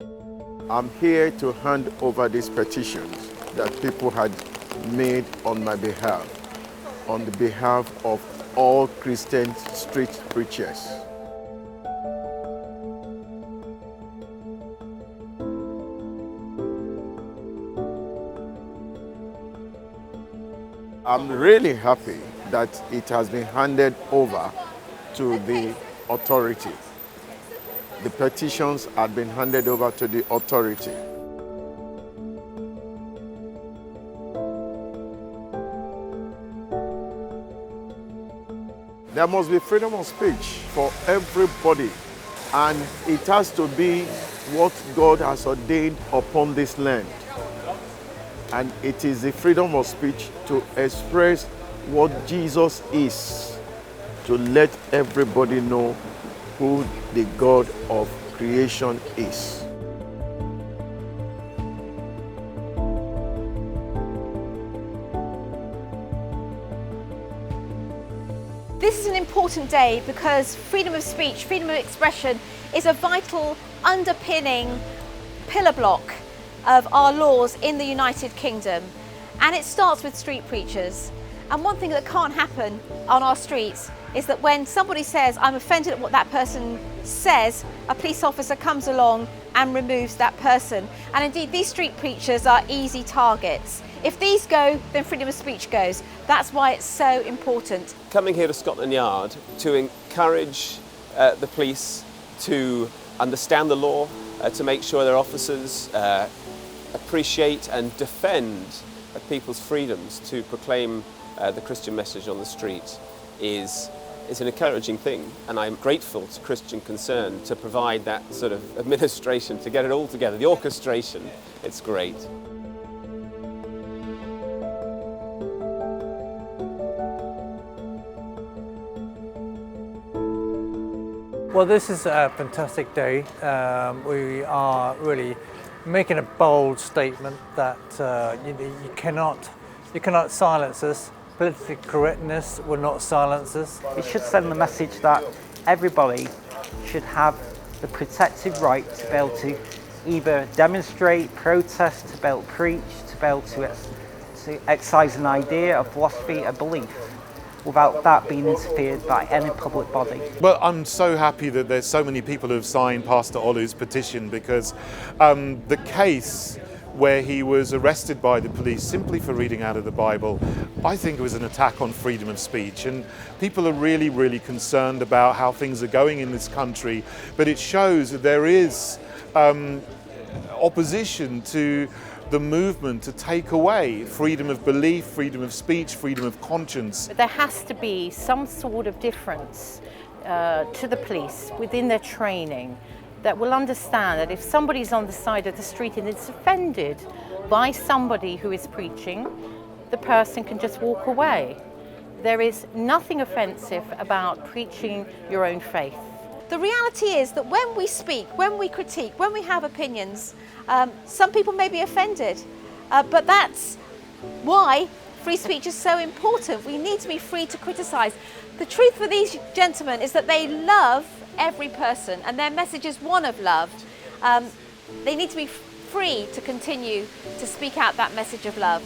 I'm here to hand over these petitions that people had made on my behalf, on the behalf of all Christian street preachers. I'm really happy that it has been handed over to the authority. The petitions had been handed over to the authority. There must be freedom of speech for everybody, and it has to be what God has ordained upon this land. And it is the freedom of speech to express what Jesus is, to let everybody know who the God of creation is. This is an important day because freedom of speech, freedom of expression is a vital underpinning pillar block of our laws in the United Kingdom, and it starts with street preachers. And one thing that can't happen on our streets is that when somebody says, I'm offended at what that person says, a police officer comes along and removes that person. And indeed, these street preachers are easy targets. If these go, then freedom of speech goes. That's why it's so important. Coming here to Scotland Yard to encourage the police to understand the law, to make sure their officers appreciate and defend people's freedoms to proclaim the Christian message on the street is an encouraging thing, and I'm grateful to Christian Concern to provide that sort of administration, to get it all together, the orchestration. It's great. Well, this is a fantastic day. We are really making a bold statement that you cannot silence us. Political correctness will not silence us. It should send the message that everybody should have the protected right to be able to either demonstrate, protest, to be able to preach, to be able to exercise an idea, a philosophy, a belief, without that being interfered by any public body. Well, I'm so happy that there's so many people who have signed Pastor Olu's petition, because the case where he was arrested by the police simply for reading out of the Bible, I think it was an attack on freedom of speech, and people are really, really concerned about how things are going in this country, but it shows that there is opposition to the movement to take away freedom of belief, freedom of speech, freedom of conscience. But there has to be some sort of difference to the police within their training that will understand that if somebody's on the side of the street and is offended by somebody who is preaching, the person can just walk away. There is nothing offensive about preaching your own faith. The reality is that when we speak, when we critique, when we have opinions, some people may be offended, but that's why free speech is so important. We need to be free to criticise. The truth for these gentlemen is that they love every person, and their message is one of love. They need to be free to continue to speak out that message of love.